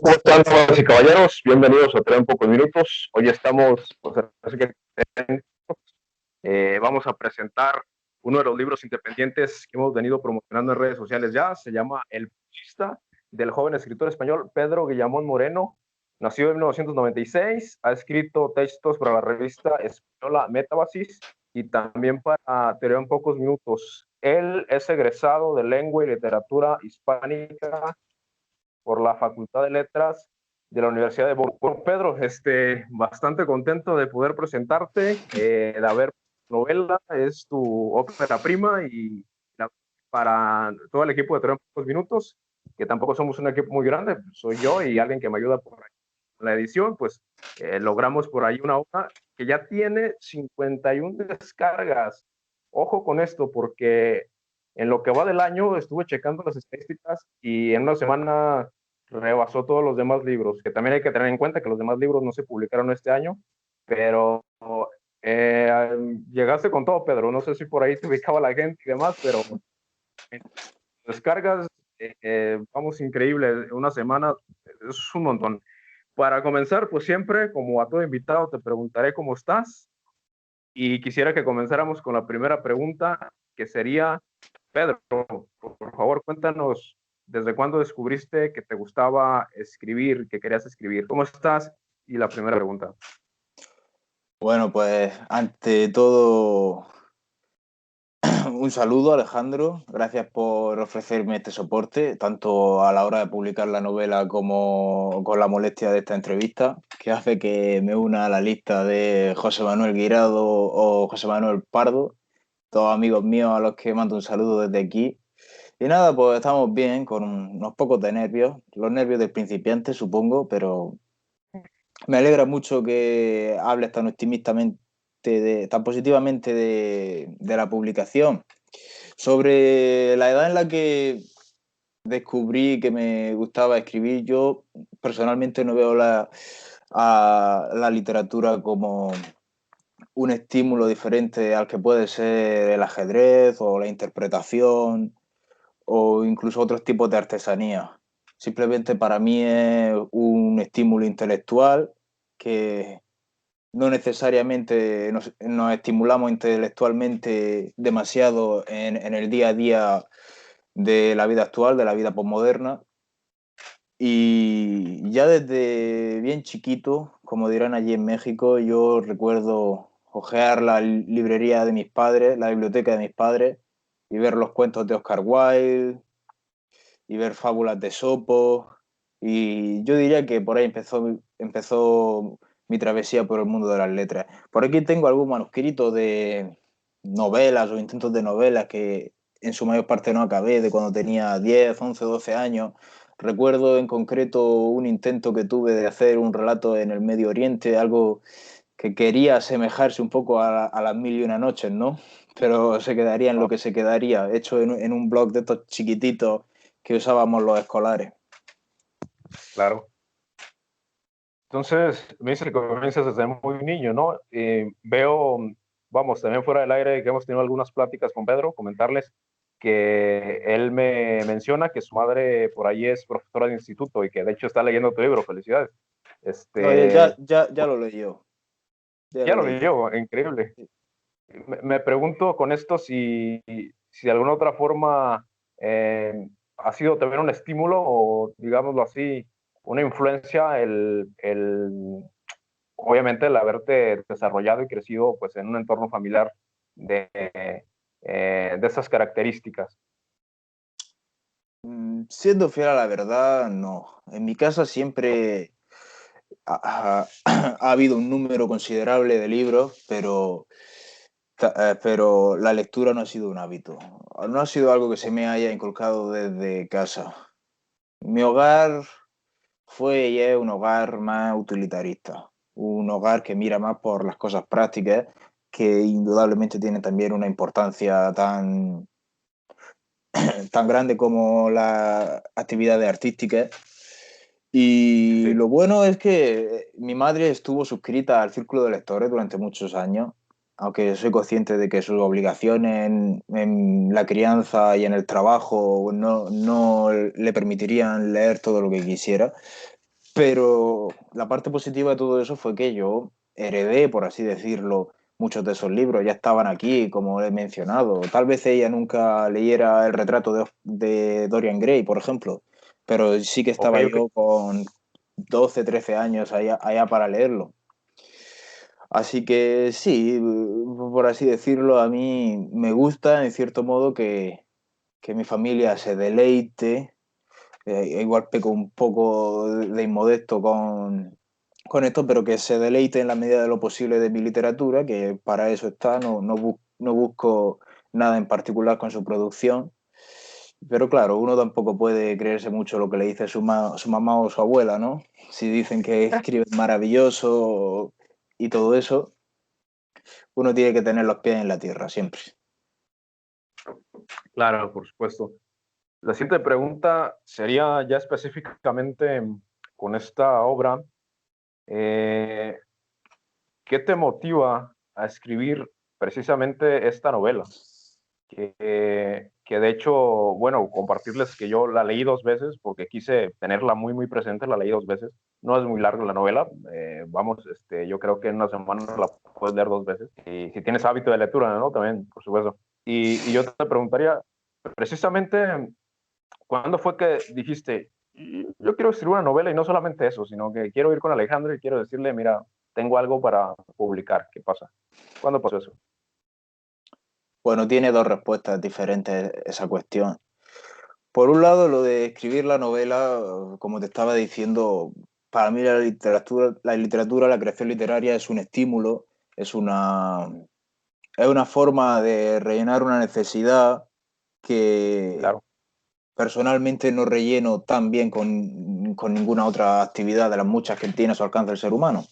¿Cómo están, damas y caballeros? Bienvenidos a Trae un Pocos Minutos. Hoy estamos, pues, así que vamos a presentar uno de los libros independientes que hemos venido promocionando en redes sociales ya. Se llama El Pugilista, del joven escritor español Pedro Guillamón Moreno. Nació en 1996, ha escrito textos para la revista española Métabasis y también para Trae un Pocos Minutos. Él es egresado de Lengua y Literatura Hispánica por la Facultad de Letras de la Universidad de Burgos. Bueno, Pedro, bastante contento de poder presentarte, de haber novela, es tu ópera prima y para todo el equipo de Tres Pocos Minutos, que tampoco somos un equipo muy grande, soy yo y alguien que me ayuda por ahí con la edición, pues logramos por ahí una obra que ya tiene 51 descargas. Ojo con esto, porque en lo que va del año estuve checando las estadísticas y en una semana rebasó todos los demás libros, que también hay que tener en cuenta que los demás libros no se publicaron este año, pero llegaste con todo, Pedro. No sé si por ahí te ubicaba la gente y demás, pero descargas, vamos, increíble. Una semana es un montón. Para comenzar, pues siempre, como a todo invitado, te preguntaré cómo estás y quisiera que comenzáramos con la primera pregunta, que sería, Pedro, por favor, cuéntanos desde cuándo descubriste que te gustaba escribir, que querías escribir. ¿Cómo estás? Y la primera pregunta. Bueno, pues ante todo, un saludo, Alejandro. Gracias por ofrecerme este soporte, tanto a la hora de publicar la novela como con la molestia de esta entrevista, que hace que me una a la lista de José Manuel Guirado o José Manuel Pardo, todos amigos míos a los que mando un saludo desde aquí. Y nada, pues estamos bien, con unos pocos de nervios, los nervios del principiante, supongo, pero me alegra mucho que hables tan optimistamente, tan positivamente de la publicación. Sobre la edad en la que descubrí que me gustaba escribir, yo personalmente no veo a la literatura como un estímulo diferente al que puede ser el ajedrez o la interpretación o incluso otros tipos de artesanía. Simplemente para mí es un estímulo intelectual que no necesariamente nos estimulamos intelectualmente demasiado en el día a día de la vida actual, de la vida posmoderna. Y ya desde bien chiquito, como dirán allí en México, yo recuerdo hojear la librería de mis padres, la biblioteca de mis padres, y ver los cuentos de Oscar Wilde, y ver fábulas de Sopo. Y yo diría que por ahí empezó mi travesía por el mundo de las letras. Por aquí tengo algún manuscrito de novelas o intentos de novelas que en su mayor parte no acabé, de cuando tenía 10, 11, 12 años. Recuerdo en concreto un intento que tuve de hacer un relato en el Medio Oriente, algo que quería asemejarse un poco a las mil y una noches, ¿no? Pero se quedaría en lo que se quedaría, hecho en un blog de estos chiquititos que usábamos los escolares. Claro. Entonces, me dice que comienzas desde muy niño, ¿no? Veo, vamos, también fuera del aire que hemos tenido algunas pláticas con Pedro, comentarles que él me menciona que su madre por ahí es profesora de instituto y que de hecho está leyendo tu libro. Felicidades. No, ya lo leí yo. Ya Ya lo lo leí yo. leyó, increíble. Me pregunto con esto si de alguna otra forma ha sido también un estímulo o, digámoslo así, una influencia obviamente el haberte desarrollado y crecido pues en un entorno familiar de, de esas características. Siendo fiel a la verdad, no. En mi casa siempre ha habido un número considerable de libros, pero la lectura no ha sido un hábito. No ha sido algo que se me haya inculcado desde casa. Mi hogar fue y es un hogar más utilitarista, un hogar que mira más por las cosas prácticas, que indudablemente tienen también una importancia tan grande como las actividades artísticas. Y Sí, lo bueno es que mi madre estuvo suscrita al Círculo de Lectores durante muchos años, aunque soy consciente de que sus obligaciones en la crianza y en el trabajo no le permitirían leer todo lo que quisiera. Pero la parte positiva de todo eso fue que yo heredé, por así decirlo, muchos de esos libros. Ya estaban aquí, como he mencionado. Tal vez ella nunca leyera el retrato de Dorian Gray, por ejemplo, pero sí que Ok, estaba ok. yo con 12, 13 años allá para leerlo. Así que sí, por así decirlo, a mí me gusta en cierto modo que mi familia se deleite. Igual peco un poco de inmodesto con esto, pero que se deleite en la medida de lo posible de mi literatura, que para eso está, no busco nada en particular con su producción. Pero claro, uno tampoco puede creerse mucho lo que le dice su mamá o su abuela, ¿no? Si dicen que escribe maravilloso y todo eso, uno tiene que tener los pies en la tierra siempre. Claro, por supuesto. La siguiente pregunta sería ya específicamente con esta obra. eh, ¿Qué te motiva a escribir precisamente esta novela? Que de hecho, bueno, compartirles que yo la leí dos veces porque quise tenerla muy, muy presente, la leí dos veces. No es muy larga la novela, vamos, yo creo que en una semana la puedes leer dos veces. Y si tienes hábito de lectura, ¿no? También, por supuesto. Y yo te preguntaría, precisamente, ¿cuándo fue que dijiste, yo quiero escribir una novela y no solamente eso, sino que quiero ir con Alejandro y quiero decirle, mira, tengo algo para publicar, ¿qué pasa? ¿Cuándo pasó eso? Bueno, tiene dos respuestas diferentes esa cuestión. Por un lado, lo de escribir la novela, como te estaba diciendo, para mí la creación literaria es un estímulo, es es una forma de rellenar una necesidad que Claro, personalmente no relleno tan bien con ninguna otra actividad de las muchas que tiene a su alcance el ser humano.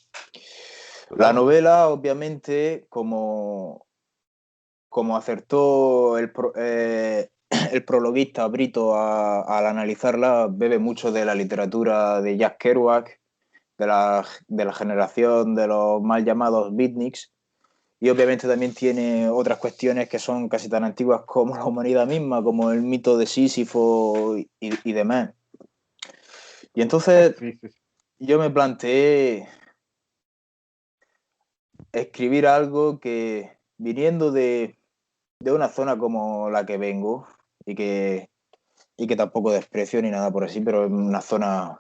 La claro. novela, obviamente, como acertó el prologuista Brito al analizarla, bebe mucho de la literatura de Jack Kerouac, de la generación de los mal llamados beatniks, y obviamente también tiene otras cuestiones que son casi tan antiguas como la humanidad misma, como el mito de Sísifo y demás. Y entonces Sí, sí, sí. yo me planteé escribir algo que, viniendo de una zona como la que vengo, y y que tampoco desprecio ni nada por así, pero es una zona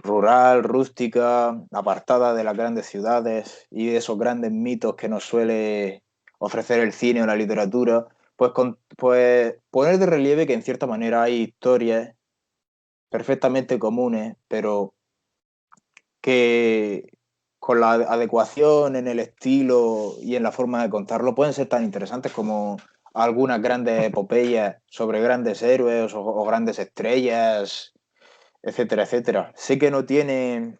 rural, rústica, apartada de las grandes ciudades y de esos grandes mitos que nos suele ofrecer el cine o la literatura, pues poner de relieve que en cierta manera hay historias perfectamente comunes, pero que con la adecuación en el estilo y en la forma de contarlo pueden ser tan interesantes como algunas grandes epopeyas sobre grandes héroes o grandes estrellas, etcétera, etcétera. Sé que no tiene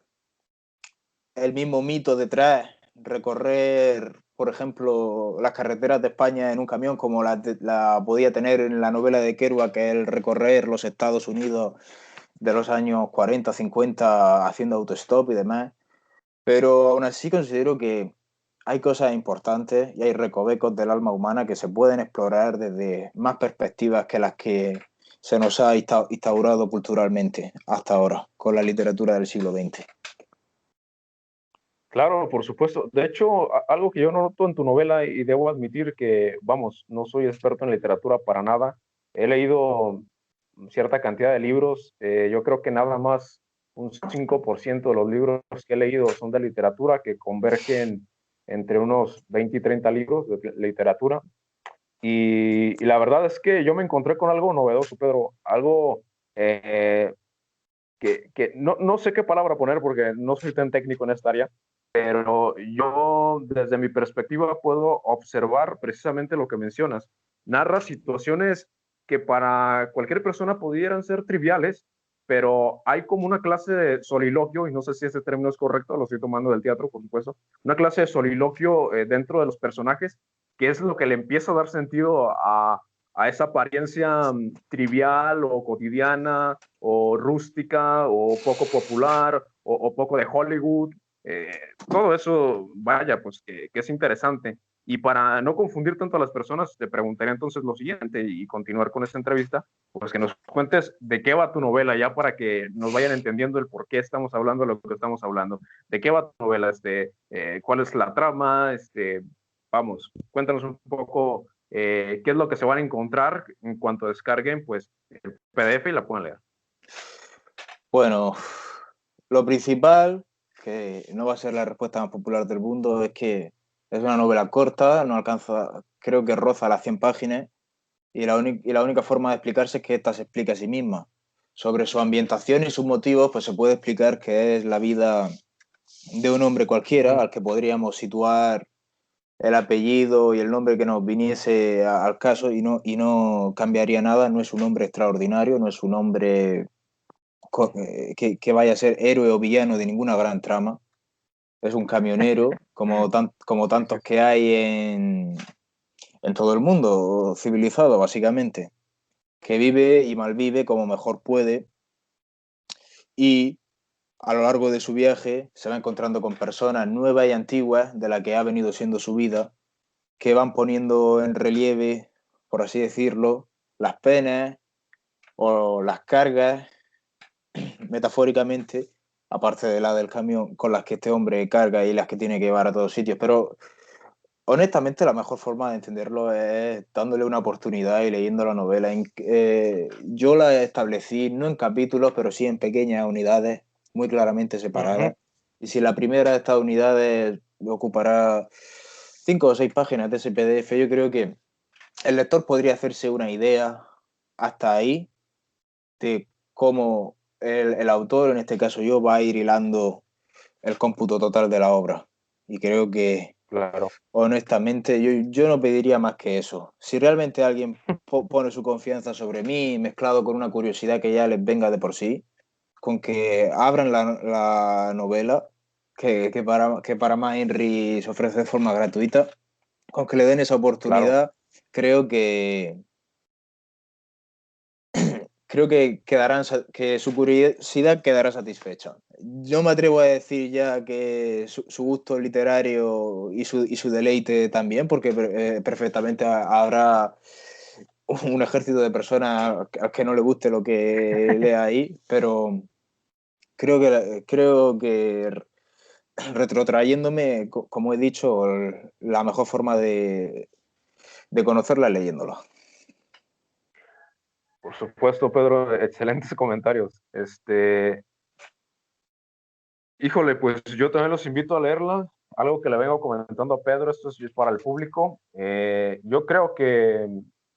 el mismo mito detrás recorrer, por ejemplo, las carreteras de España en un camión como la podía tener en la novela de Kerouac, que es el recorrer los Estados Unidos de los años 40, 50 haciendo autostop y demás. Pero aún así considero que hay cosas importantes y hay recovecos del alma humana que se pueden explorar desde más perspectivas que las que se nos ha instaurado culturalmente hasta ahora con la literatura del siglo XX. Claro, por supuesto. De hecho, algo que yo noto en tu novela y debo admitir que, vamos, no soy experto en literatura para nada. He leído cierta cantidad de libros. Yo creo que nada más un 5% de los libros que he leído son de literatura, que convergen entre unos 20 y 30 libros de literatura. Y la verdad es que yo me encontré con algo novedoso, Pedro, algo que no sé qué palabra poner porque no soy tan técnico en esta área, pero yo desde mi perspectiva puedo observar precisamente lo que mencionas. Narra situaciones que para cualquier persona pudieran ser triviales, pero hay como una clase de soliloquio, y no sé si ese término es correcto, lo estoy tomando del teatro, por supuesto, una clase de soliloquio dentro de los personajes, que es lo que le empieza a dar sentido a esa apariencia trivial o cotidiana o rústica o poco popular o poco de Hollywood. Todo eso, vaya, pues que es interesante. Y para no confundir tanto a las personas, te preguntaría entonces lo siguiente y continuar con esta entrevista, pues que nos cuentes de qué va tu novela, ya para que nos vayan entendiendo el por qué estamos hablando de lo que estamos hablando. ¿De qué va tu novela? ¿Cuál es la trama? Vamos, cuéntanos un poco qué es lo que se van a encontrar en cuanto descarguen pues, el PDF y la puedan leer. Bueno, lo principal, que no va a ser la respuesta más popular del mundo, es que es una novela corta, no alcanza, creo que roza las 100 páginas, y la única forma de explicarse es que esta se explica a sí misma. Sobre su ambientación y sus motivos, pues se puede explicar que es la vida de un hombre cualquiera, al que podríamos situar el apellido y el nombre que nos viniese al caso, y no cambiaría nada. No es un hombre extraordinario, no es un hombre que vaya a ser héroe o villano de ninguna gran trama. Es un camionero, como tantos que hay en todo el mundo civilizado, básicamente, que vive y malvive como mejor puede, y a lo largo de su viaje se va encontrando con personas nuevas y antiguas de la que ha venido siendo su vida, que van poniendo en relieve, por así decirlo, las penas o las cargas, metafóricamente, aparte de la del camión, con las que este hombre carga y las que tiene que llevar a todos sitios. Pero honestamente, la mejor forma de entenderlo es dándole una oportunidad y leyendo la novela. Yo la establecí no en capítulos, pero sí en pequeñas unidades muy claramente separadas. Y si la primera de estas unidades ocupará 5 o 6 páginas de ese PDF, yo creo que el lector podría hacerse una idea hasta ahí de cómo el autor, en este caso yo, va a ir hilando el cómputo total de la obra. Y creo que, Claro. honestamente, yo no pediría más que eso. Si realmente alguien pone su confianza sobre mí, mezclado con una curiosidad que ya les venga de por sí, con que abran la novela, que para más Henry se ofrece de forma gratuita, con que le den esa Claro. oportunidad, creo que su curiosidad quedará satisfecha. Yo me atrevo a decir ya que su gusto literario y su deleite también, porque perfectamente habrá un ejército de personas a que no le guste lo que lea ahí, pero creo que retrotrayéndome, como he dicho, la mejor forma de conocerla es leyéndola. Por supuesto, Pedro, excelentes comentarios. Híjole, pues yo también los invito a leerla. Algo que le vengo comentando a Pedro, esto es para el público. Yo creo que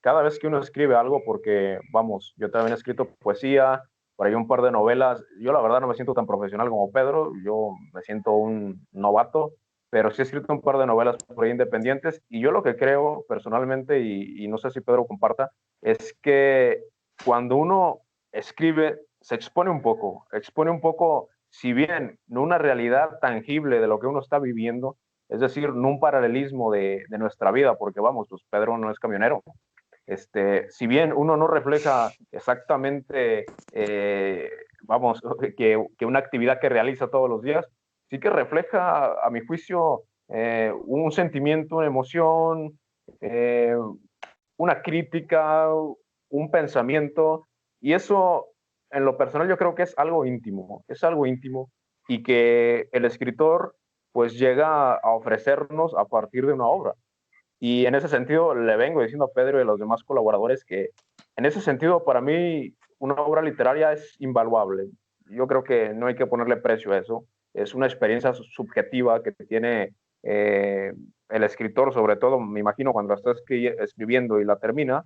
cada vez que uno escribe algo, porque vamos, yo también he escrito poesía, por ahí un par de novelas. Yo la verdad no me siento tan profesional como Pedro, yo me siento un novato, pero sí he escrito un par de novelas por ahí independientes. Y yo lo que creo personalmente, y no sé si Pedro comparta, es que cuando uno escribe, se expone un poco, si bien no una realidad tangible de lo que uno está viviendo, es decir, no un paralelismo de nuestra vida, porque vamos, pues Pedro no es camionero. Si bien uno no refleja exactamente, vamos, que una actividad que realiza todos los días, sí que refleja, a mi juicio, un sentimiento, una emoción, eh, una crítica, un pensamiento, y eso en lo personal yo creo que es algo íntimo y que el escritor pues llega a ofrecernos a partir de una obra. Y en ese sentido le vengo diciendo a Pedro y a los demás colaboradores que en ese sentido para mí una obra literaria es invaluable. Yo creo que no hay que ponerle precio a eso. Es una experiencia subjetiva que tiene el escritor, sobre todo, me imagino, cuando la está escribiendo y la termina,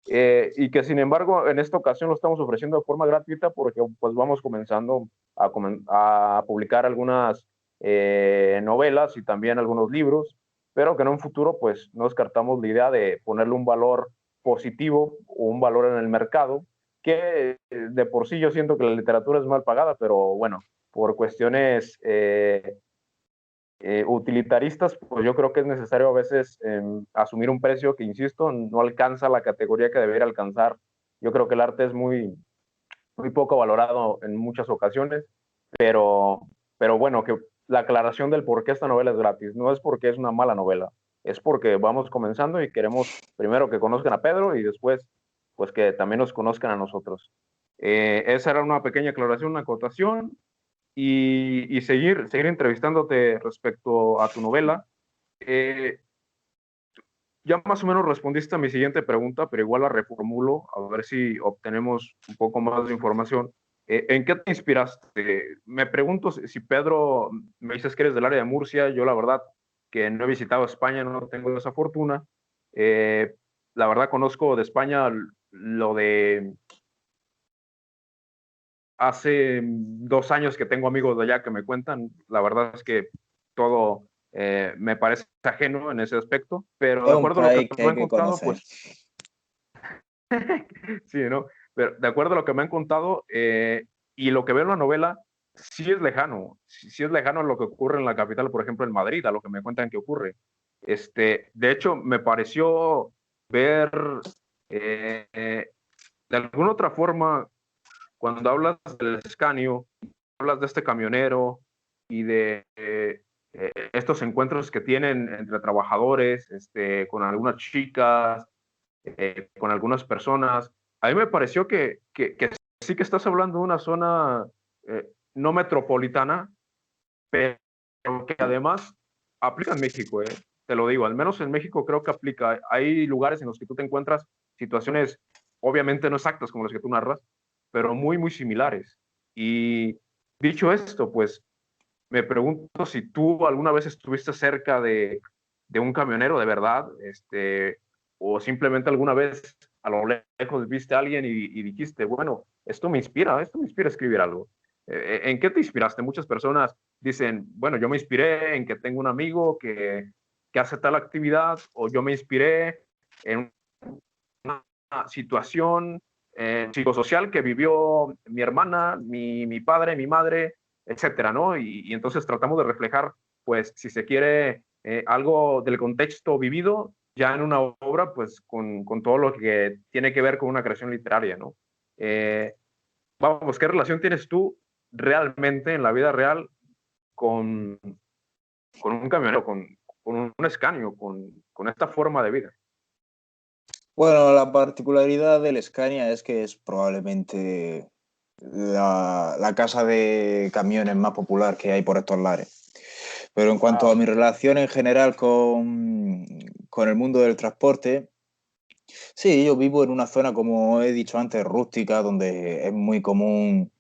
y que sin embargo en esta ocasión lo estamos ofreciendo de forma gratuita porque pues vamos comenzando a publicar algunas novelas y también algunos libros, pero que en un futuro pues no descartamos la idea de ponerle un valor positivo o un valor en el mercado, que de por sí yo siento que la literatura es mal pagada, pero bueno, por cuestiones utilitaristas, pues yo creo que es necesario a veces asumir un precio que, insisto, no alcanza la categoría que debería alcanzar. Yo creo que el arte es muy poco valorado en muchas ocasiones, pero, pero bueno, que la aclaración del por qué esta novela es gratis, no es porque es una mala novela, es porque vamos comenzando y queremos primero que conozcan a Pedro y después pues que también nos conozcan a nosotros. Esa era una pequeña aclaración, una acotación y seguir entrevistándote respecto a tu novela. Eh, ya más o menos respondiste a mi siguiente pregunta, pero igual la reformulo a ver si obtenemos un poco más de información. ¿En qué te inspiraste? Me pregunto si Pedro, me dices que eres del área de Murcia, yo la verdad que no he visitado España, no tengo esa fortuna. Eh, la verdad conozco de España lo de hace 2 años que tengo amigos de allá que me cuentan, la verdad es que todo me parece ajeno en ese aspecto, pero Es de un acuerdo a lo que país que me hay han que contado, conocer. pues sí, ¿no? Pero de acuerdo a lo que me han contado y lo que veo en la novela, sí es lejano a lo que ocurre en la capital, por ejemplo, en Madrid, a lo que me cuentan que ocurre. De hecho, me pareció ver de alguna otra forma, cuando hablas del Escanio, hablas de este camionero y de estos encuentros que tienen entre trabajadores, con algunas chicas, con algunas personas. A mí me pareció que sí que estás hablando de una zona no metropolitana, pero que además aplica en México, te lo digo, al menos en México creo que aplica. Hay lugares en los que tú te encuentras situaciones obviamente no exactas como las que tú narras, pero muy, muy similares. Y dicho esto, pues me pregunto si tú alguna vez estuviste cerca de un camionero de verdad, o simplemente alguna vez a lo lejos viste a alguien y dijiste, bueno, esto me inspira a escribir algo. ¿En qué te inspiraste? Muchas personas dicen, bueno, yo me inspiré en que tengo un amigo que hace tal actividad, o yo me inspiré en una situación psicosocial que vivió mi hermana, mi padre, mi madre, etcétera, ¿no? Y entonces tratamos de reflejar, pues, si se quiere, algo del contexto vivido ya en una obra, pues, con todo lo que tiene que ver con una creación literaria, ¿no? Eh, vamos, ¿qué relación tienes tú realmente en la vida real con, con un camionero, con un escanio, con esta forma de vida? Bueno, la particularidad del Scania es que es probablemente la casa de camiones más popular que hay por estos lares. Pero en cuanto a Wow. mi relación en general con el mundo del transporte, sí, yo vivo en una zona, como he dicho antes, rústica, donde es muy común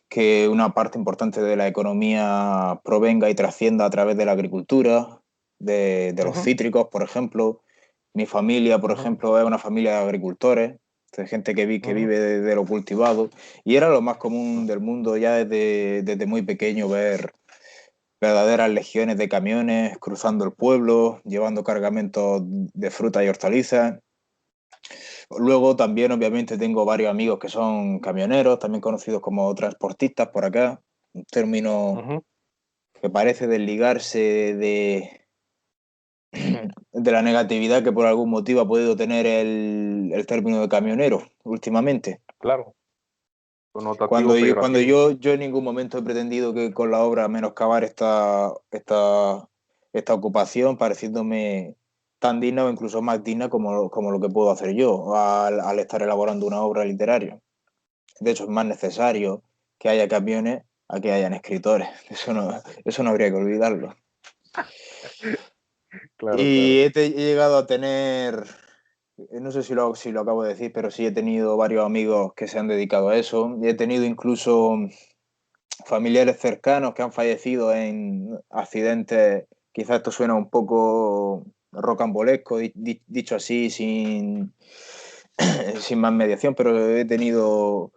que una parte importante de la economía provenga y trascienda a través de la agricultura, de los Ujú, cítricos, por ejemplo. Mi familia, por ujú, ejemplo, es una familia de agricultores, de gente que ujú. vive de lo cultivado, y era lo más común del mundo ya desde muy pequeño ver verdaderas legiones de camiones cruzando el pueblo, llevando cargamentos de fruta y hortalizas. Luego también, obviamente, tengo varios amigos que son camioneros, también conocidos como transportistas por acá, un término Ujú. que parece desligarse de la negatividad que por algún motivo ha podido tener el término de camionero últimamente. Claro, connotativo peyorativo. Yo en ningún momento he pretendido que con la obra menoscabar esta ocupación, pareciéndome tan digna o incluso más digna como lo que puedo hacer yo al estar elaborando una obra literaria. De hecho, es más necesario que haya camiones a que hayan escritores. Eso no habría que olvidarlo. Claro, Y claro. he llegado a tener, no sé si lo acabo de decir, pero sí he tenido varios amigos que se han dedicado a eso. Y he tenido incluso familiares cercanos que han fallecido en accidentes. Quizás esto suena un poco rocambolesco, dicho así, sin más mediación, pero he tenido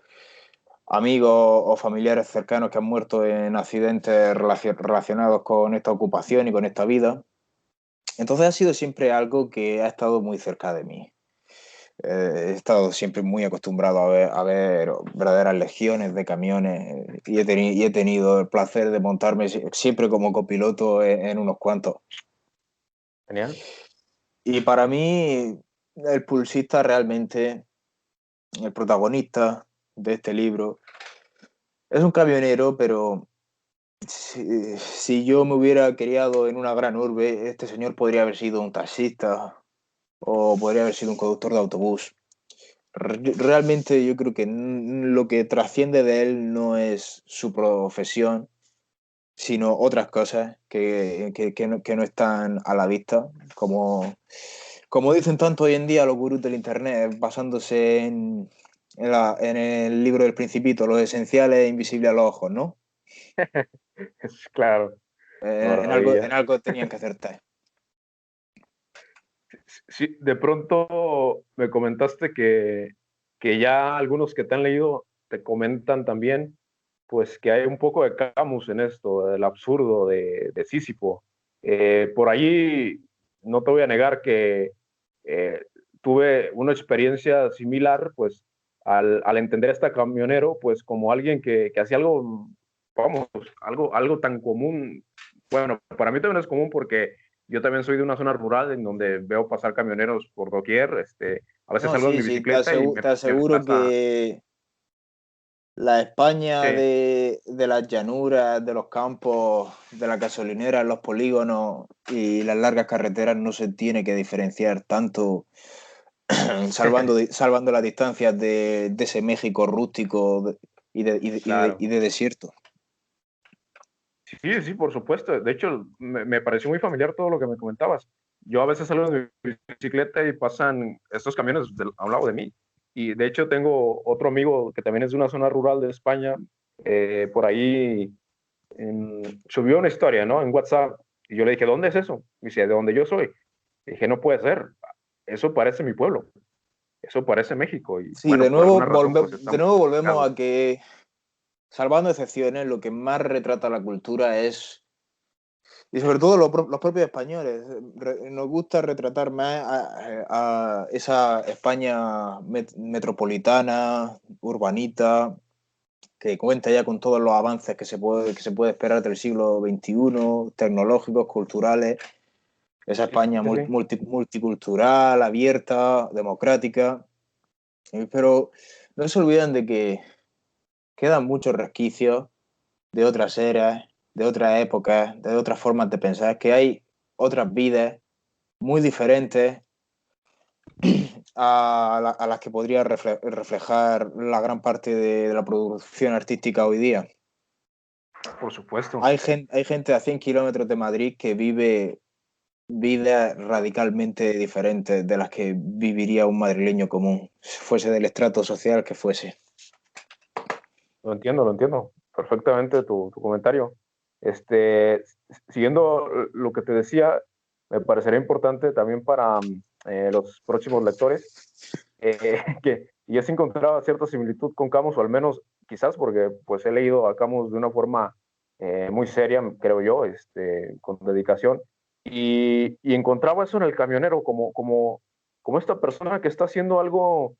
amigos o familiares cercanos que han muerto en accidentes relacionados con esta ocupación y con esta vida. Entonces ha sido siempre algo que ha estado muy cerca de mí. He estado siempre muy acostumbrado a ver verdaderas legiones de camiones y he tenido el placer de montarme siempre como copiloto en unos cuantos. Genial. Y para mí, el pulsista realmente, el protagonista de este libro, es un camionero, pero Si yo me hubiera criado en una gran urbe, este señor podría haber sido un taxista o podría haber sido un conductor de autobús. Realmente yo creo que lo que trasciende de él no es su profesión, sino otras cosas que no están a la vista, como dicen tanto hoy en día los gurús del Internet, basándose en el libro del Principito, lo esencial es invisible a los ojos, ¿no? Claro, En maravilla. algo tenían que acertar. Sí, de pronto me comentaste que ya algunos que te han leído te comentan también, pues que hay un poco de Camus en esto, del absurdo de Sísifo. Por allí no te voy a negar que eh, tuve una experiencia similar, pues al entender a este camionero, pues como alguien que hacía algo, vamos, algo tan común. Bueno, para mí también es común porque yo también soy de una zona rural en donde veo pasar camioneros por doquier. A veces No, salgo en sí, mi sí, bicicleta y te me aseguro pasa. que la España Sí, de las llanuras, de los campos, de las gasolineras, los polígonos y las largas carreteras no se tiene que diferenciar tanto, salvando las distancias de ese México rústico claro. y de desierto. Sí, sí, por supuesto. De hecho, me pareció muy familiar todo lo que me comentabas. Yo a veces salgo en mi bicicleta y pasan estos camiones a un lado de mí. Y de hecho tengo otro amigo que también es de una zona rural de España. Por ahí subió una historia, ¿no? En WhatsApp. Y yo le dije, ¿dónde es eso? Y dice, de donde yo soy. Y dije, no puede ser. Eso parece mi pueblo. Eso parece México. Y Sí, bueno, por alguna razón, pues de estamos nuevo volvemos pegados. a que, salvando excepciones, lo que más retrata la cultura es, y sobre todo los propios españoles, nos gusta retratar más a esa España metropolitana, urbanita, que cuenta ya con todos los avances que se puede esperar del siglo XXI, tecnológicos, culturales, esa Sí, España sí, sí. multicultural, abierta, democrática, pero no se olvidan de que quedan muchos resquicios de otras eras, de otras épocas, de otras formas de pensar, que hay otras vidas muy diferentes a las que podría reflejar la gran parte de la producción artística hoy día. Por supuesto. Hay gente a 100 kilómetros de Madrid que vive vidas radicalmente diferentes de las que viviría un madrileño común, fuese del estrato social que fuese. Lo entiendo perfectamente tu comentario. Este, siguiendo lo que te decía, me parecería importante también para los próximos lectores que ya se encontraba cierta similitud con Camus, o al menos quizás porque pues he leído a Camus de una forma muy seria, creo yo, con dedicación, y encontraba eso en el camionero como esta persona que está haciendo algo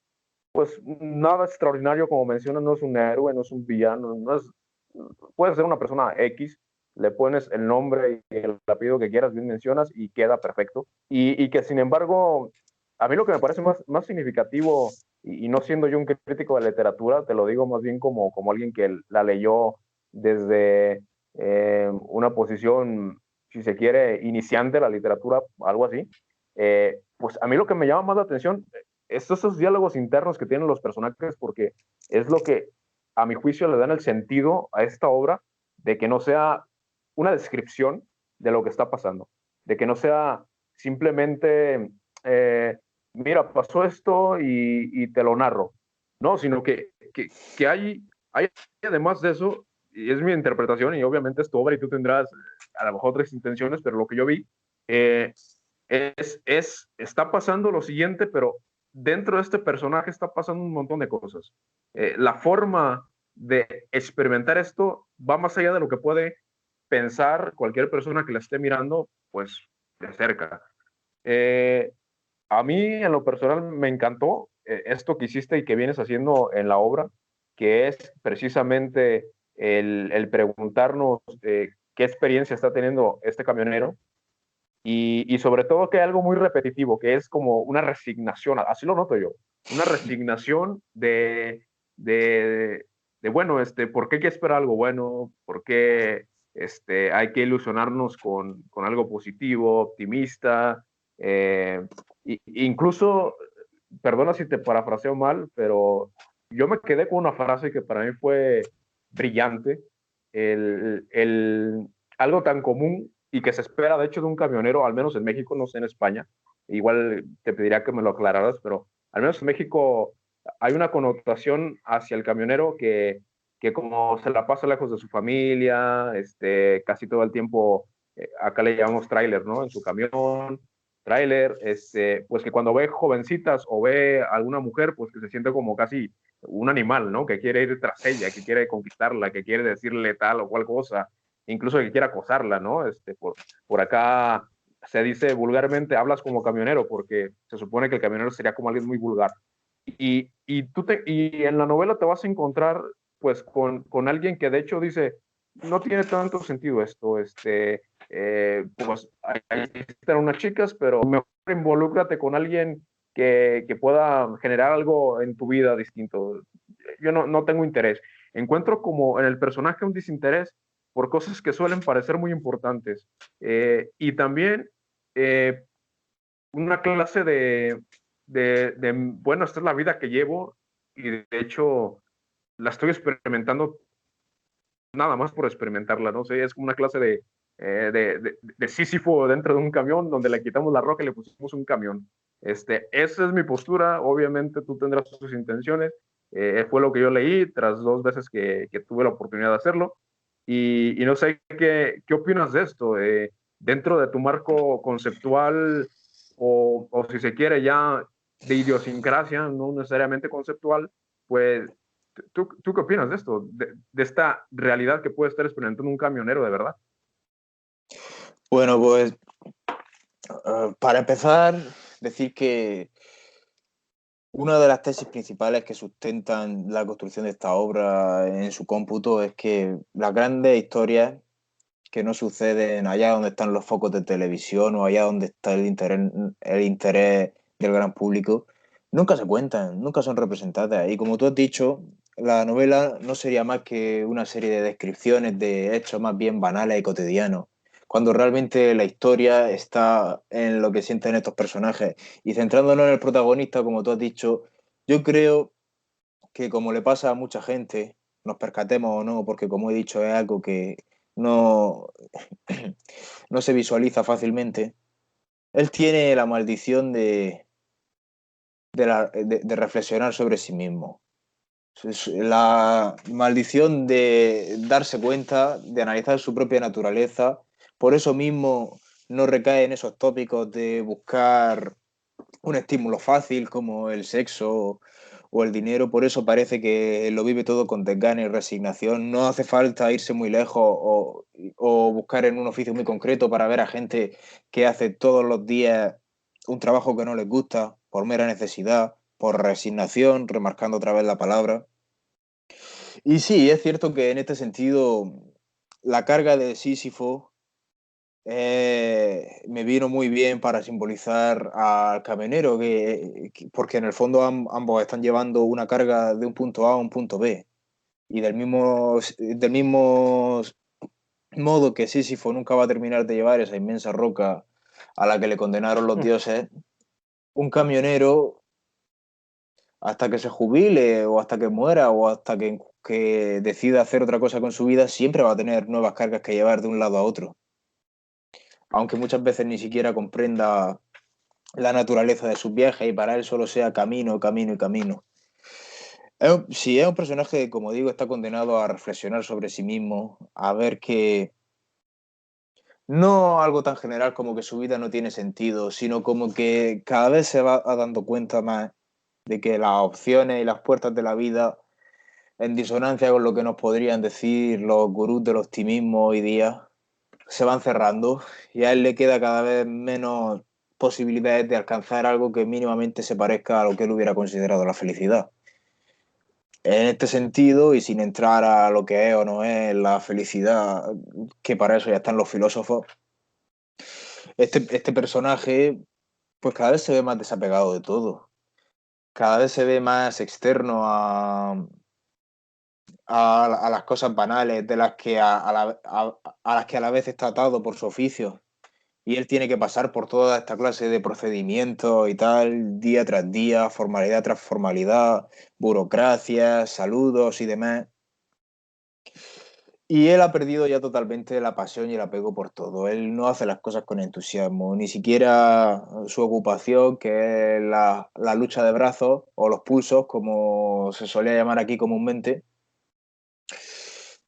pues nada extraordinario, como mencionas, no es un héroe, no es un villano, no es, puede ser una persona X, le pones el nombre y el apellido que quieras, bien mencionas, y queda perfecto. Y que sin embargo, a mí lo que me parece más significativo, y no siendo yo un crítico de literatura, te lo digo más bien como alguien que la leyó desde una posición, si se quiere, iniciante de la literatura, algo así, pues a mí lo que me llama más la atención esos diálogos internos que tienen los personajes, porque es lo que a mi juicio le dan el sentido a esta obra, de que no sea una descripción de lo que está pasando, de que no sea simplemente, mira, pasó esto y te lo narro, no, sino que hay además de eso, y es mi interpretación, y obviamente es tu obra y tú tendrás a lo mejor otras intenciones, pero lo que yo vi eh, está pasando lo siguiente, pero dentro de este personaje está pasando un montón de cosas. La forma de experimentar esto va más allá de lo que puede pensar cualquier persona que la esté mirando, pues, de cerca. Eh, a mí, en lo personal, me encantó esto que hiciste y que vienes haciendo en la obra, que es precisamente el preguntarnos qué experiencia está teniendo este camionero y sobre todo que hay algo muy repetitivo, que es como una resignación, así lo noto yo, una resignación de bueno, ¿por qué hay que esperar algo bueno? ¿Por qué? hay que ilusionarnos con algo positivo, optimista, incluso, perdona si te parafraseo mal, pero yo me quedé con una frase que para mí fue brillante, algo tan común y que se espera de hecho de un camionero, al menos en México, no sé en España, igual te pediría que me lo aclararas, pero al menos en México hay una connotación hacia el camionero que como se la pasa lejos de su familia, casi todo el tiempo, acá le llamamos tráiler, ¿no? En su camión, tráiler, pues que cuando ve jovencitas o ve a alguna mujer, pues que se siente como casi un animal, ¿no? Que quiere ir tras ella, que quiere conquistarla, que quiere decirle tal o cual cosa, incluso que quiere acosarla, ¿no? Por acá se dice vulgarmente, hablas como camionero, porque se supone que el camionero sería como alguien muy vulgar. Y en la novela te vas a encontrar pues con alguien que de hecho dice, no tiene tanto sentido esto, pues ahí están unas chicas, pero mejor involúcrate con alguien que pueda generar algo en tu vida distinto. Yo no tengo interés. Encuentro como en el personaje un desinterés por cosas que suelen parecer muy importantes. Y también eh, una clase bueno, esta es la vida que llevo y de hecho la estoy experimentando nada más por experimentarla, no sé, es como una clase de Sísifo dentro de un camión donde le quitamos la roca y le pusimos un camión. Esa es mi postura, obviamente tú tendrás tus intenciones, fue lo que yo leí tras 2 veces que tuve la oportunidad de hacerlo y no sé qué opinas de esto, dentro de tu marco conceptual o si se quiere ya de idiosincrasia, no necesariamente conceptual, pues ¿tú qué opinas de esto? De esta realidad que puede estar experimentando un camionero de verdad. Bueno, pues para empezar, decir que una de las tesis principales que sustentan la construcción de esta obra en su cómputo es que las grandes historias que no suceden allá donde están los focos de televisión o allá donde está el interés del gran público, nunca se cuentan, nunca son representadas. Y como tú has dicho, la novela no sería más que una serie de descripciones de hechos más bien banales y cotidianos, cuando realmente la historia está en lo que sienten estos personajes. Y centrándonos en el protagonista, como tú has dicho, yo creo que como le pasa a mucha gente, nos percatemos o no, porque como he dicho es algo que no, no se visualiza fácilmente, él tiene la maldición de reflexionar sobre sí mismo. Es la maldición de darse cuenta, de analizar su propia naturaleza. Por eso mismo no recae en esos tópicos de buscar un estímulo fácil como el sexo o el dinero, por eso parece que lo vive todo con desgana y resignación. No hace falta irse muy lejos o buscar en un oficio muy concreto para ver a gente que hace todos los días un trabajo que no les gusta por mera necesidad, por resignación, remarcando otra vez la palabra. Y sí, es cierto que en este sentido la carga de Sísifo me vino muy bien para simbolizar al camionero, porque en el fondo ambos están llevando una carga de un punto A a un punto B. Y del mismo modo que Sísifo nunca va a terminar de llevar esa inmensa roca a la que le condenaron los dioses, un camionero, hasta que se jubile o hasta que muera o hasta que decida hacer otra cosa con su vida, siempre va a tener nuevas cargas que llevar de un lado a otro. Aunque muchas veces ni siquiera comprenda la naturaleza de sus viajes y para él solo sea camino, camino y camino. Sí, es un personaje que, como digo, está condenado a reflexionar sobre sí mismo, a ver que no algo tan general como que su vida no tiene sentido, sino como que cada vez se va dando cuenta más de que las opciones y las puertas de la vida, en disonancia con lo que nos podrían decir los gurús del optimismo hoy día, se van cerrando y a él le queda cada vez menos posibilidades de alcanzar algo que mínimamente se parezca a lo que él hubiera considerado la felicidad. En este sentido, y sin entrar a lo que es o no es la felicidad, que para eso ya están los filósofos, este personaje pues cada vez se ve más desapegado de todo, cada vez se ve más externo a las cosas banales de las que a las que a la vez está atado por su oficio. Y él tiene que pasar por toda esta clase de procedimientos y tal, día tras día, formalidad tras formalidad, burocracia, saludos y demás. Y él ha perdido ya totalmente la pasión y el apego por todo. Él no hace las cosas con entusiasmo, ni siquiera su ocupación, que es la lucha de brazos o los pulsos, como se solía llamar aquí comúnmente,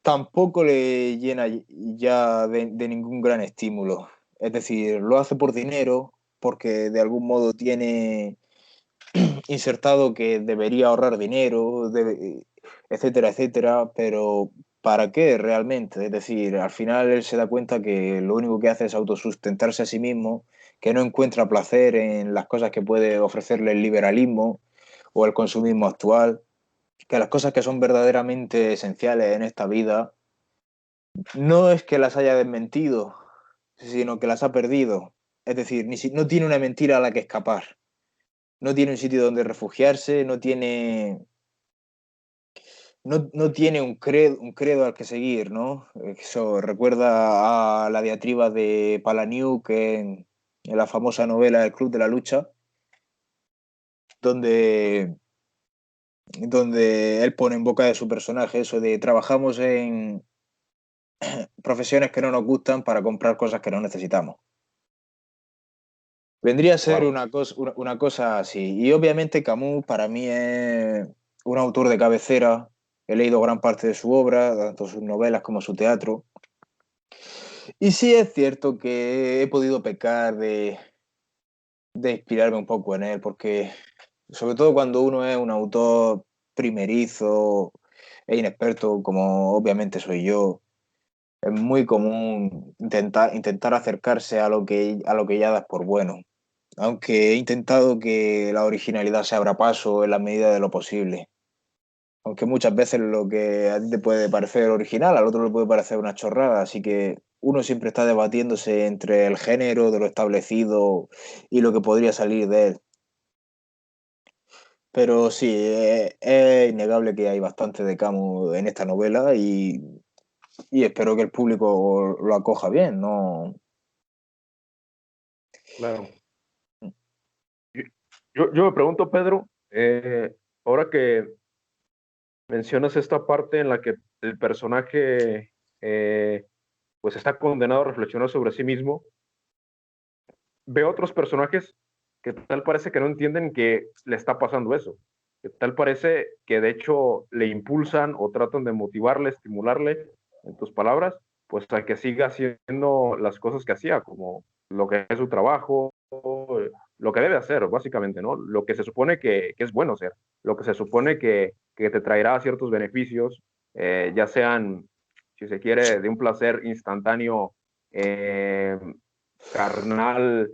tampoco le llena ya de ningún gran estímulo. Es decir, lo hace por dinero, porque de algún modo tiene insertado que debería ahorrar dinero, etcétera, etcétera, pero ¿para qué realmente? Es decir, al final él se da cuenta que lo único que hace es autosustentarse a sí mismo, que no encuentra placer en las cosas que puede ofrecerle el liberalismo o el consumismo actual, que las cosas que son verdaderamente esenciales en esta vida no es que las haya desmentido, sino que las ha perdido. Es decir, no tiene una mentira a la que escapar, no tiene un sitio donde refugiarse, no tiene un credo al que seguir, ¿no? Eso recuerda a la diatriba de Palahniuk en la famosa novela El Club de la Lucha, donde, donde él pone en boca de su personaje eso de trabajamos en profesiones que no nos gustan para comprar cosas que no necesitamos. Vendría a ser Wow. una cosa así. Y obviamente Camus para mí es un autor de cabecera. He leído gran parte de su obra, tanto sus novelas como su teatro. Y sí es cierto que he podido pecar de inspirarme un poco en él, porque sobre todo cuando uno es un autor primerizo e inexperto, como obviamente soy yo, es muy común intentar acercarse a lo que ya das por bueno. Aunque he intentado que la originalidad se abra paso en la medida de lo posible. Aunque muchas veces lo que a ti te puede parecer original, al otro le puede parecer una chorrada, así que uno siempre está debatiéndose entre el género de lo establecido y lo que podría salir de él. Pero sí, es innegable que hay bastante de Camus en esta novela y espero que el público lo acoja bien, ¿no? Claro. Yo, yo me pregunto, Pedro, ahora que mencionas esta parte en la que el personaje pues está condenado a reflexionar sobre sí mismo, veo otros personajes que tal parece que no entienden que le está pasando eso, que tal parece que de hecho le impulsan o tratan de motivarle, estimularle, en tus palabras, pues a que siga haciendo las cosas que hacía, como lo que es su trabajo, lo que debe hacer, básicamente, ¿no? Lo que se supone que es bueno hacer, lo que se supone que te traerá ciertos beneficios, ya sean, si se quiere, de un placer instantáneo, eh, carnal,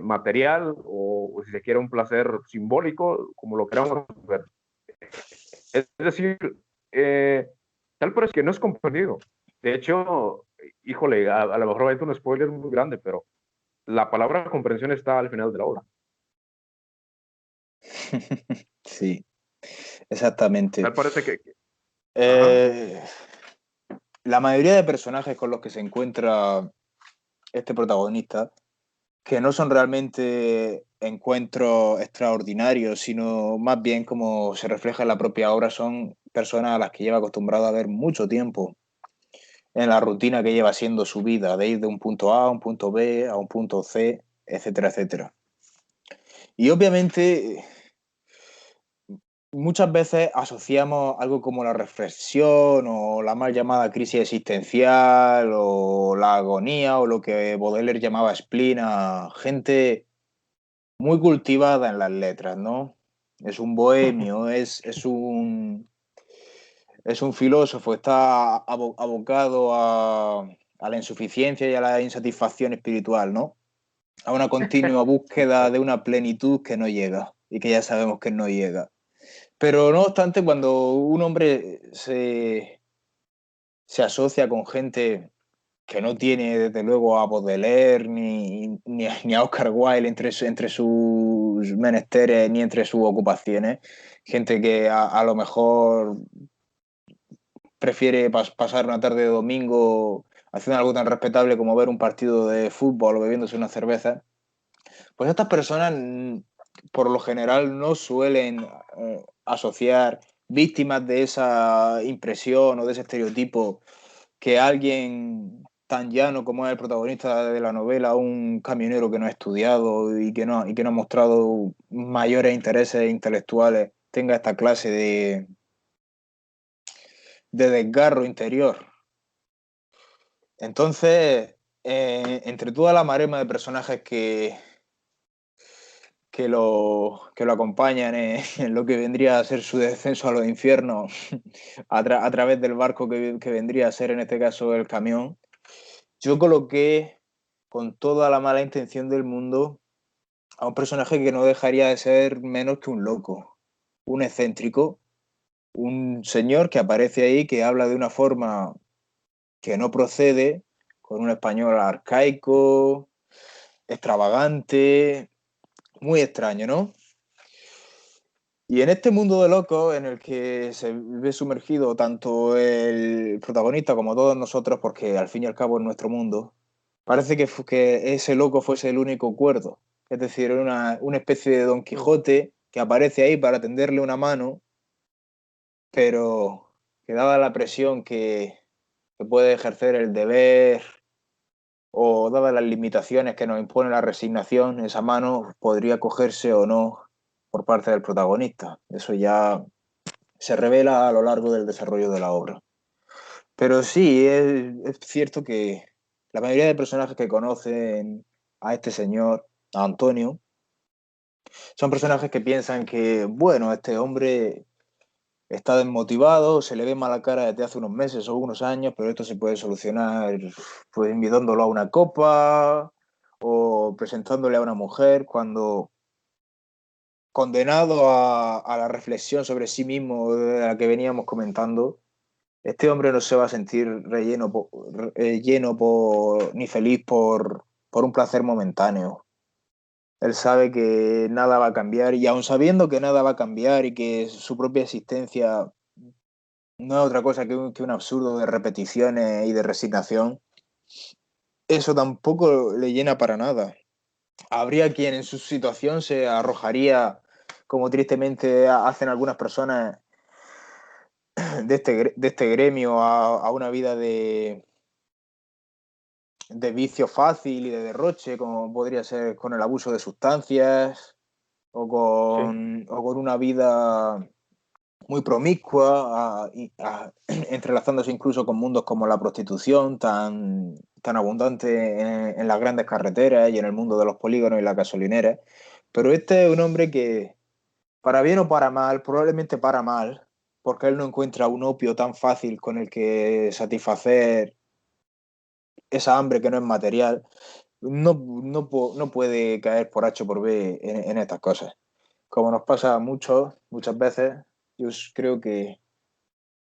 material, o si se quiere un placer simbólico, como lo queramos ver. Es decir, eh, tal parece que no es comprendido. De hecho, híjole, a lo mejor va a ser un spoiler muy grande, pero la palabra comprensión está al final de la obra. Sí, exactamente. Tal parece ajá, Eh, la mayoría de personajes con los que se encuentra este protagonista, que no son realmente encuentros extraordinarios, sino más bien como se refleja en la propia obra, son personas a las que lleva acostumbrado a ver mucho tiempo en la rutina que lleva siendo su vida, de ir de un punto A a un punto B, a un punto C, etcétera, etcétera. Y obviamente muchas veces asociamos algo como la reflexión o la mal llamada crisis existencial o la agonía o lo que Baudelaire llamaba spleen a gente muy cultivada en las letras, ¿no? Es un bohemio, es un filósofo, está abocado a la insuficiencia y a la insatisfacción espiritual, ¿no? A una continua búsqueda de una plenitud que no llega y que ya sabemos que no llega. Pero no obstante, cuando un hombre se asocia con gente que no tiene desde luego a Baudelaire ni a Oscar Wilde entre sus menesteres ni entre sus ocupaciones, gente que a lo mejor prefiere pasar una tarde de domingo haciendo algo tan respetable como ver un partido de fútbol o bebiéndose una cerveza, pues estas personas por lo general no suelen asociar víctimas de esa impresión o de ese estereotipo que alguien tan llano como es el protagonista de la novela, un camionero que no ha estudiado y que no ha mostrado mayores intereses intelectuales, tenga esta clase de desgarro interior. Entonces, entre toda la marema de personajes que lo acompañan en lo que vendría a ser su descenso a los infiernos a través del barco que vendría a ser en este caso el camión, yo coloqué con toda la mala intención del mundo a un personaje que no dejaría de ser menos que un loco, un excéntrico, un señor que aparece ahí, que habla de una forma que no procede, con un español arcaico, extravagante, muy extraño, ¿no? Y en este mundo de locos en el que se ve sumergido tanto el protagonista como todos nosotros, porque al fin y al cabo es nuestro mundo, parece que ese loco fuese el único cuerdo. Es decir, una especie de Don Quijote que aparece ahí para tenderle una mano, pero que dada la presión que puede ejercer el deber o dadas las limitaciones que nos impone la resignación, esa mano podría cogerse o no por parte del protagonista. Eso ya se revela a lo largo del desarrollo de la obra. Pero sí, es cierto que la mayoría de personajes que conocen a este señor, a Antonio, son personajes que piensan que, bueno, este hombre está desmotivado, se le ve mala cara desde hace unos meses o unos años, pero esto se puede solucionar pues invitándolo a una copa o presentándole a una mujer cuando condenado a la reflexión sobre sí mismo de la que veníamos comentando. Este hombre no se va a sentir lleno ni feliz por un placer momentáneo. Él sabe que nada va a cambiar y aun sabiendo que nada va a cambiar y que su propia existencia no es otra cosa que un absurdo de repeticiones y de resignación, eso tampoco le llena para nada. Habría quien en su situación se arrojaría, como tristemente hacen algunas personas de este gremio, a una vida de vicio fácil y de derroche, como podría ser con el abuso de sustancias Sí. o con una vida muy promiscua, entrelazándose incluso con mundos como la prostitución, tan abundante en las grandes carreteras y en el mundo de los polígonos y las gasolineras. Pero este es un hombre que, para bien o para mal, probablemente para mal, porque él no encuentra un opio tan fácil con el que satisfacer esa hambre que no es material, no puede caer por H o por B en estas cosas. Como nos pasa muchas veces, yo creo que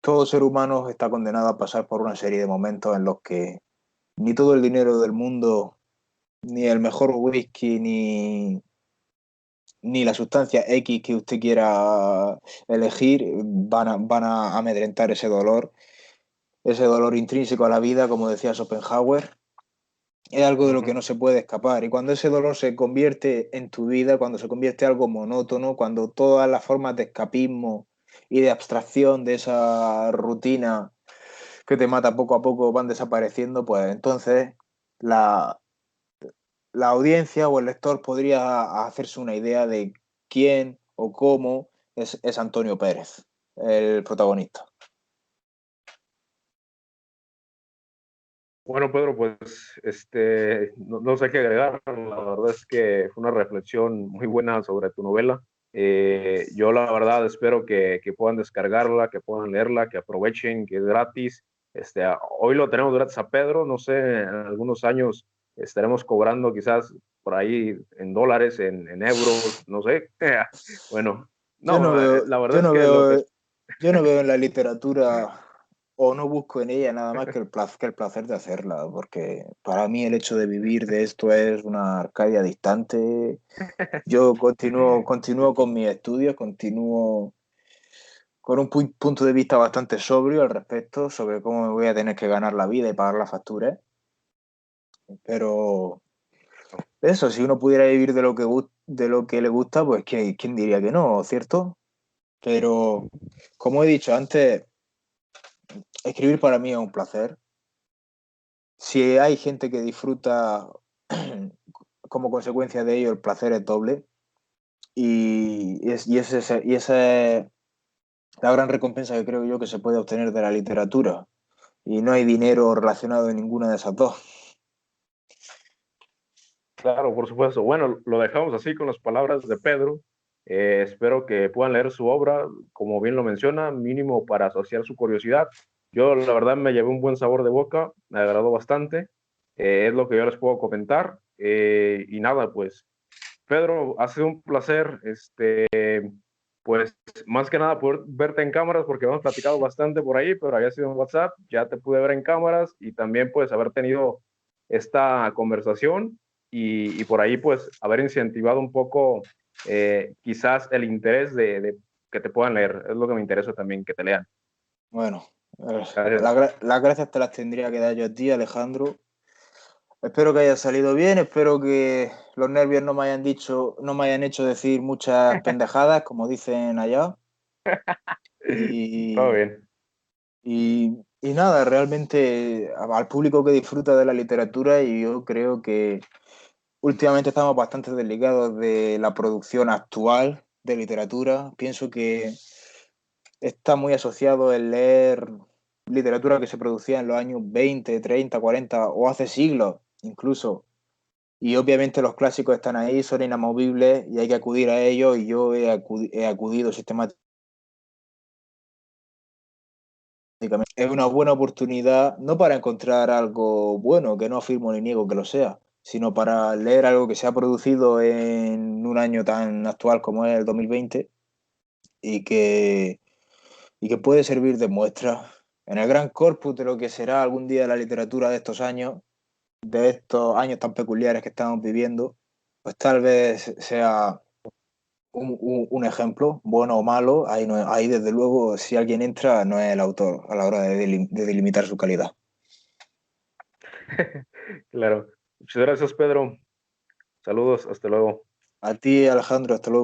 todo ser humano está condenado a pasar por una serie de momentos en los que ni todo el dinero del mundo, ni el mejor whisky, ni la sustancia X que usted quiera elegir van a amedrentar ese dolor intrínseco a la vida, como decía Schopenhauer. Es algo de lo que Ujú. no se puede escapar. Y cuando ese dolor se convierte en tu vida, cuando se convierte en algo monótono, cuando todas las formas de escapismo y de abstracción de esa rutina que te mata poco a poco van desapareciendo, pues entonces la, la audiencia o el lector podría hacerse una idea de quién o cómo es Antonio Pérez, el protagonista. Bueno, Pedro, pues no sé qué agregar. La verdad es que fue una reflexión muy buena sobre tu novela. Yo la verdad espero que puedan descargarla, que puedan leerla, que aprovechen, que es gratis. Hoy lo tenemos gratis a Pedro, no sé, en algunos años estaremos cobrando quizás por ahí en dólares, en euros, no sé. Bueno, Yo no no, veo, la verdad yo es no que lo que... veo, yo no veo en la literatura o no busco en ella nada más que el placer de hacerla, porque para mí el hecho de vivir de esto es una Arcadia distante. Yo continúo con mis estudios, con un punto de vista bastante sobrio al respecto, sobre cómo me voy a tener que ganar la vida y pagar las facturas. Pero eso, si uno pudiera vivir de lo que le gusta, pues ¿quién diría que no, cierto? Pero, como he dicho antes, escribir para mí es un placer. Si hay gente que disfruta como consecuencia de ello, el placer es doble. Y esa es la gran recompensa que creo yo que se puede obtener de la literatura. Y no hay dinero relacionado en ninguna de esas dos. Claro, por supuesto. Bueno, lo dejamos así con las palabras de Pedro. Espero que puedan leer su obra, como bien lo menciona, mínimo para asociar su curiosidad. Yo, la verdad, me llevé un buen sabor de boca, me agradó bastante. Es lo que yo les puedo comentar. Y nada, pues, Pedro, ha sido un placer. Pues, más que nada, poder verte en cámaras, porque hemos platicado bastante por ahí, pero había sido en WhatsApp. Ya te pude ver en cámaras y también, pues, haber tenido esta conversación y por ahí pues haber incentivado un poco quizás el interés de que te puedan leer. Es lo que me interesa también, que te lean. Bueno, Gracias. las gracias te las tendría que dar yo a ti, Alejandro. Espero que haya salido bien, espero que los nervios no me hayan hecho decir muchas pendejadas, como dicen allá. Todo Y, bien. y nada, realmente al público que disfruta de la literatura, y yo creo que últimamente estamos bastante desligados de la producción actual de literatura. Pienso que está muy asociado el leer literatura que se producía en los años 20, 30, 40 o hace siglos incluso. Y obviamente los clásicos están ahí, son inamovibles y hay que acudir a ellos, y yo he acudido sistemáticamente. Es una buena oportunidad, no para encontrar algo bueno, que no afirmo ni niego que lo sea, sino para leer algo que se ha producido en un año tan actual como es el 2020 y que, y que puede servir de muestra en el gran corpus de lo que será algún día la literatura de estos años tan peculiares que estamos viviendo. Pues tal vez sea un ejemplo, bueno o malo. Ahí, no, ahí desde luego, si alguien entra, no es el autor a la hora de delimitar su calidad. Claro. Muchas gracias, Pedro. Saludos, hasta luego. A ti, Alejandro, hasta luego.